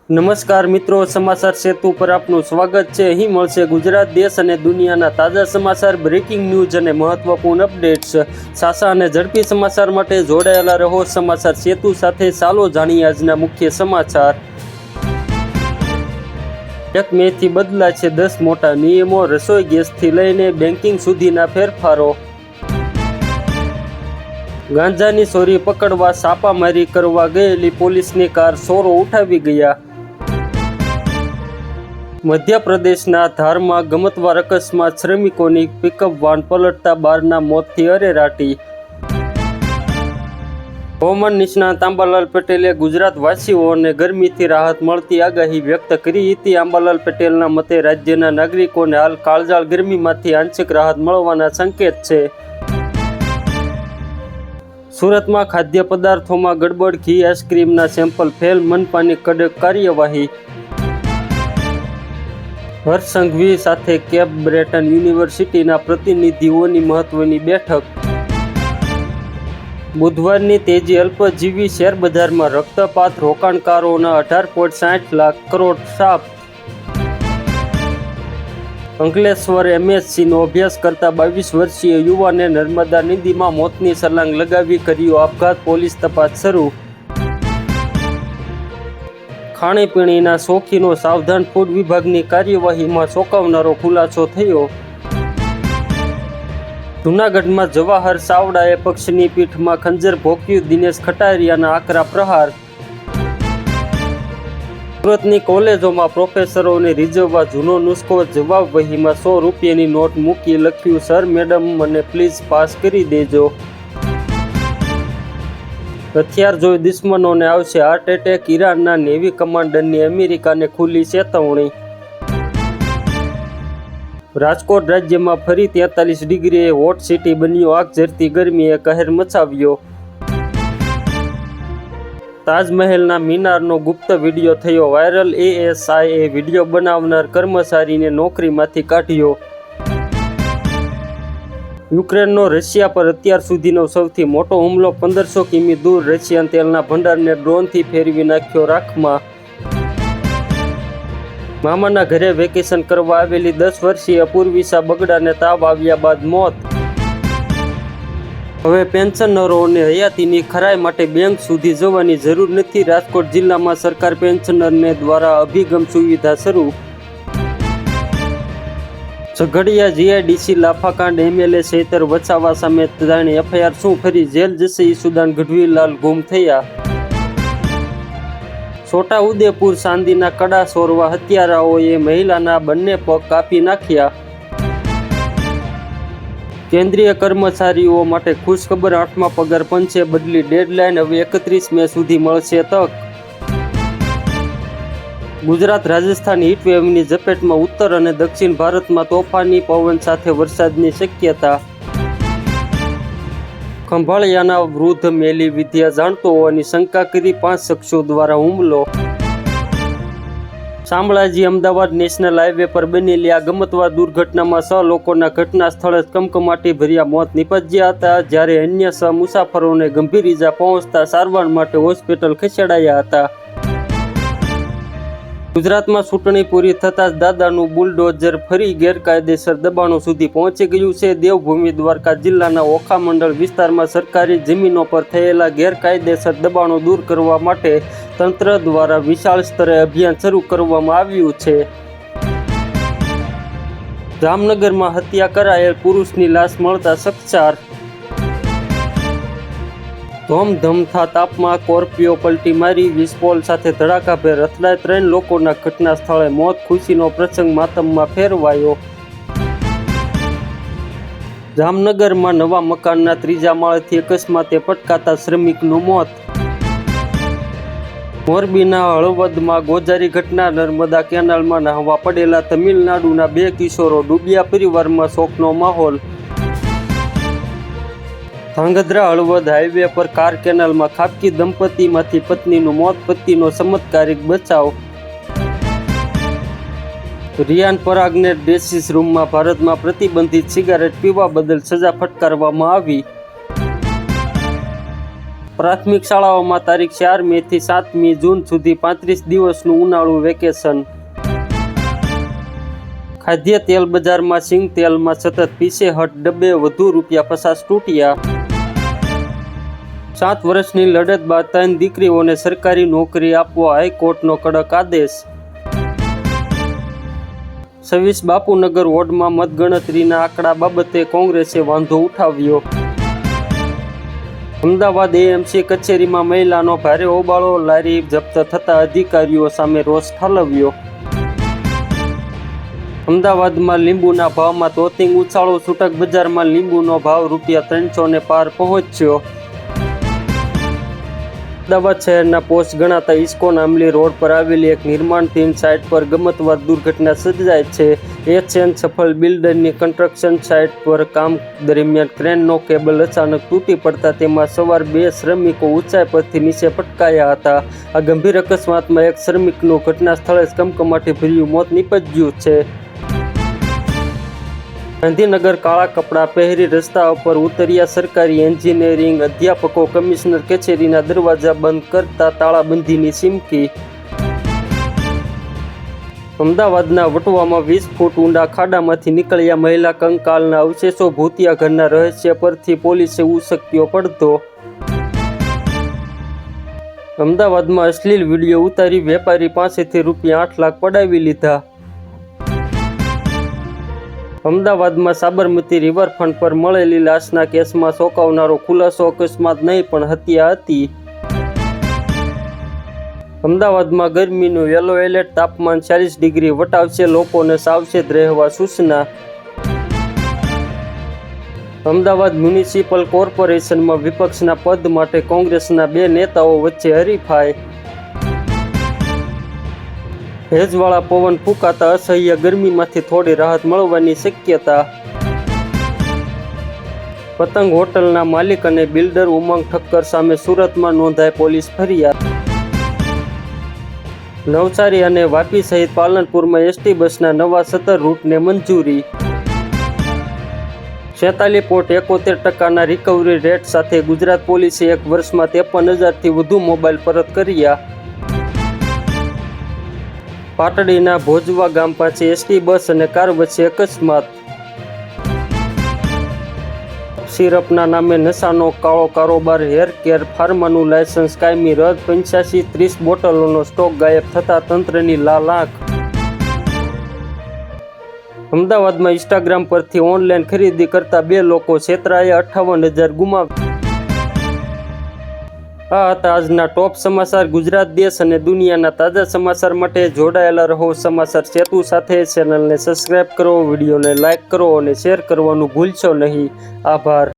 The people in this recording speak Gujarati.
નમસ્કાર મિત્રો, સમાચાર સેતુ પર આપનું સ્વાગત છે। અહીં મળશે ગુજરાત, દેશ અને દુનિયાના તાજા સમાચાર, બ્રેકિંગ ન્યૂઝ અને મહત્વપૂર્ણ અપડેટ્સ। સાચા અને ઝડપી સમાચાર માટે જોડાયેલા રહો સમાચાર સેતુ સાથે। ચાલો જાણીએ આજના મુખ્ય સમાચાર। 1 મેથી બદલાશે 10 મોટા નિયમો, રસોઈ ગેસથી લઈને બેન્કિંગ સુધીના ફેરફારો। ગાંજાની ચોરી પકડવા છાપામારી કરવા ગયેલી પોલીસની કાર ચોરો ઉઠાવી ગયા। મધ્યપ્રદેશના ધારમાં ગમતવાર અકસ્માત, શ્રમિકોની પિકઅપ વાન પલટતા 12ના મોતથી અરેરાટી। હવામાન નિષ્ણાત આંબાલાલ પટેલે ગુજરાતવાસીઓને ગરમીથી રાહત મળતી આગાહી વ્યક્ત કરી હતી। આંબાલાલ પટેલના મતે રાજ્યના નાગરિકોને હાલ કાળઝાળ ગરમીમાંથી આંશિક રાહત મળવાના સંકેત છે। સુરતમાં ખાદ્ય પદાર્થોમાં ગડબડ, ઘી આઈસ્ક્રીમના સેમ્પલ ફેલ, મનપાની કડક કાર્યવાહી। હર્ષ સંઘવી સાથે કેપ બ્રેટન યુનિવર્સિટીના પ્રતિનિધિઓની મહત્વની બેઠક। બુધવારની તેજી, અલ્પજીવી શેરબજારમાં રક્તપાત, રોકાણકારોના 18.60 લાખ કરોડ સાફ। અંકલેશ્વર એમએસસીનો અભ્યાસ કરતા 22 વર્ષીય યુવાને નર્મદા નદીમાં મોતની છલાંગ લગાવી કર્યો આપઘાત, પોલીસ તપાસ શરૂ। ખાણીપીણીના શોખીનો સાવધાન, ફૂડ વિભાગની કાર્યવાહીમાં ચોંકાવનારો ખુલાસો થયો। જૂનાગઢમાં જવાહર ચાવડાએ પક્ષની પીઠમાં ખંજર ભોંક્યું, દિનેશ ખટારિયાના આકરા પ્રહાર। સુરતની કોલેજોમાં પ્રોફેસરોને રીઝવવા જૂનો નુસ્ખો, જવાબ વહીમાં 100 રૂપિયાની નોટ મૂકી લખ્યું, સર મેડમ મને પ્લીઝ પાસ કરી દેજો। હથિયાર જોઈ દુશ્મનોને આવશે હાર્ટ એટેક, ઈરાનના નેવી કમાન્ડરની અમેરિકાને ખુલ્લી ચેતવણી। રાજકોટ રાજ્યમાં ફરી 43 ડિગ્રીએ હોટ સિટી બન્યો, આગ ઝરતી ગરમીએ કહેર મચાવ્યો। તાજમહેલના મિનારનો ગુપ્ત વિડીયો થયો વાયરલ, એએસઆઈએ વિડીયો બનાવનાર કર્મચારીને નોકરીમાંથી કાઢ્યો। યુક્રેનનો રશિયા પર અત્યાર સુધીનો સૌથી મોટો હુમલો, 1500 કિમી દૂર રશિયન તેલના ભંડારને ડ્રોનથી ફેરવી નાખ્યો રાખમાં। મામાના ઘરે વેકેશન કરવા આવેલી 10 વર્ષીય પૂર્વિશા બગડાને તાવ આવ્યા બાદ મોત। હવે પેન્શનરોને હયાતીની ખરાઈ માટે બેંક સુધી જવાની જરૂર નથી, રાજકોટ જિલ્લામાં સરકાર પેન્શનરને દ્વારા અભિગમ સુવિધા શરૂ। ઝઘડિયા જીઆઈડીસી લાફાકાંડ, એમએલએ ચૈતર વસાવા સામે જાણી એફઆઈઆર, શું ફરી જેલ જશે ઈસુદાન ગઢવીલાલ ગુમ થયા। છોટાઉદેપુર ચાંદીના કડા ચોરવા હત્યારાઓએ મહિલાના બંને પગ કાપી નાખ્યા। કેન્દ્રીય કર્મચારીઓ માટે ખુશખબર, 8મા પગાર પંચે બદલી ડેડલાઇન, હવે 31 મે સુધી મળશે તક। ગુજરાત રાજસ્થાન હીટવેવની ઝપેટમાં, ઉત્તર અને દક્ષિણ ભારતમાં તોફાની પવન સાથે વરસાદની શક્યતા। ખંભાળિયાના વૃદ્ધ મેલી વિદ્યા જાણતો હોવાની શંકા કરી 5 શખ્સો દ્વારા હુમલો। શામળાજી અમદાવાદ નેશનલ હાઈવે પર બનેલી આ ગમતવાર દુર્ઘટનામાં 6 લોકોના ઘટના સ્થળે કમકમાટી ભર્યા મોત નિપજ્યા હતા, જ્યારે અન્ય 6 મુસાફરોને ગંભીર ઈજા પહોંચતા સારવાર માટે હોસ્પિટલ ખસેડાયા હતા। ગુજરાતમાં ચૂંટણી પૂરી થતાં જ દાદાનું બુલડોઝર ફરી ગેરકાયદેસર દબાણો સુધી પહોંચી ગયું છે। દેવભૂમિ દ્વારકા જિલ્લાના ઓખા મંડળ વિસ્તારમાં સરકારી જમીનો પર થયેલા ગેરકાયદેસર દબાણો દૂર કરવા માટે તંત્ર દ્વારા વિશાળ સ્તરે અભિયાન શરૂ કરવામાં આવ્યું છે। જામનગરમાં હત્યા કરાયેલ પુરુષની લાશ મળતા ચકચાર। ધમધમતા તાપમાં સ્કોર્પિયો પલટી મારી, વિસ્ફોટ સાથે ધડાકાભેર અથડાઈ, 3 લોકોના ઘટના સ્થળે મોત, ખુશીનો પ્રસંગ માતમમાં ફેરવાયો। જામનગરમાં નવા મકાનના 3જા માળેથી અકસ્માતે પટકાતા શ્રમિકનું મોત। મોરબીના હળવદમાં ગોજારી ઘટના, નર્મદા કેનાલમાં નહાવા પડેલા તમિલનાડુના 2 કિશોરો ડૂબ્યા, પરિવારમાં શોકનો માહોલ। ધાંગધ્રા હળવદ હાઈવે પર કાર કેનાલમાં ખાબકી, દંપતીમાંથી પત્નીનું મોત, પતિનો ચમત્કારિક બચાવ। રિયાન પરાગને ડ્રેસિસ રૂમમાં ભારતમાં પ્રતિબંધિત સિગારેટ પીવા બદલ સજા ફટકારવામાં આવી। પ્રાથમિક શાળાઓમાં તારીખ 4 મે થી 7મી જૂન સુધી 35 દિવસનું ઉનાળુ વેકેશન. ખાદ્ય તેલ બજારમાં સિંગ તેલમાં સતત પીછેહઠ ડબ્બે વધુ ₹50 તૂટ્યા. 7 વર્ષની લડત બાદ 3 દીકરીઓને સરકારી નોકરી આપવા હાઈકોર્ટનો કડક આદેશ. 26 બાપુનગર વોર્ડમાં મતગણતરીના આંકડા બાબતે કોંગ્રેસે વાંધો ઉઠાવ્યો. અમદાવાદ એએમસી કચેરીમાં મહિલાનો ભારે હોબાળો, લારી જપ્ત થતા અધિકારીઓ સામે રોષ ઠાલવ્યો. અમદાવાદમાં લીંબુના ભાવમાં તોતિંગ ઉછાળો, છૂટક બજારમાં લીંબુનો ભાવ ₹300 ને પાર પહોંચ્યો. અમદાવાદ શહેરના પોશ ગણાતા ઇસ્કોન આંબલી રોડ પર આવેલી એક નિર્માણધીન સાઇટ પર ગમતવાર દુર્ઘટના સર્જાઈ છે. એચએન સફલ બિલ્ડરની કન્સ્ટ્રક્શન સાઇટ પર કામ દરમિયાન ક્રેનનો કેબલ અચાનક તૂટી પડતા તેમાં સવાર 2 શ્રમિકો ઊંચાઈ પરથી નીચે પટકાયા હતા. આ ગંભીર અકસ્માતમાં એક શ્રમિકનું ઘટના સ્થળે જ કમકમાટીભર્યું મોત નીપજ્યું છે. ગાંધીનગર કાળા કપડાં પહેરી રસ્તા ઉપર ઉતર્યા સરકારી એન્જિનિયરિંગ અધ્યાપકો, કમિશનર કચેરીના દરવાજા બંધ કરતા તાળાબંધીની ચીમકી. અમદાવાદના વટવામાં 20 ફૂટ ઊંડા ખાડામાંથી નીકળ્યા મહિલા કંકાલના અવશેષો, ભૂતિયા ઘરના રહસ્ય પરથી પોલીસે ઉસક્યો પડતો. અમદાવાદમાં અશ્લીલ વિડીયો ઉતારી વેપારી પાસેથી ₹8 લાખ પડાવી લીધા. અમદાવાદમાં સાબરમતી રિવરફ્રન્ટ પર મળેલી લાશના કેસમાં ચોંકાવનારો ખુલાસો અકસ્માત નહીં પણ હત્યા હતી. અમદાવાદમાં ગરમીનું યલો એલર્ટ, તાપમાન 40 ડિગ્રી વટાવશે, લોકોને સાવચેત રહેવા સૂચના. અમદાવાદ મ્યુનિસિપલ કોર્પોરેશનમાં વિપક્ષના પદ માટે કોંગ્રેસના 2 નેતાઓ વચ્ચે હરીફાઈ. ભેજવાળા પવન ફૂંકાતા અસહ્ય ગરમીમાંથી થોડી રાહત મળવાની શક્યતા. પતંગ હોટલના માલિક અને બિલ્ડર ઉમંગ ઠક્કર સામે સુરતમાં નોંધાઈ પોલીસ ફરિયાદ. નવસારી અને વાપી સહિત પાલનપુરમાં એસટી બસના નવા 17 રૂટને મંજૂરી. 46.71% રિકવરી રેટ સાથે ગુજરાત પોલીસે 1 વર્ષમાં 53,000થી વધુ મોબાઈલ પરત કર્યા. પાટડીના ભોજવા ગામ પાસે એસટી બસ અને કાર વચ્ચે અકસ્માત. સિરપના નામે નશાનો કાળો કારોબાર, હેર કેર ફાર્માનું લાયસન્સ કાયમી રદ, 85-30 બોટલોનો સ્ટોક ગાયબ થતા તંત્રની લાલ આંખ. અમદાવાદમાં ઇન્સ્ટાગ્રામ પરથી ઓનલાઈન ખરીદી કરતા 2 લોકો છેતરાયા, 58,000 ગુમાવ્યા. આ હતા આજના ટોપ સમાચાર. ગુજરાત, દેશ અને દુનિયાના તાજા સમાચાર માટે જોડાયેલા રહો સમાચાર સેતુ સાથે. ચેનલને સબસ્ક્રાઇબ કરો, વિડીયોને લાઇક કરો અને શેર કરવાનું ભૂલશો નહીં. આભાર.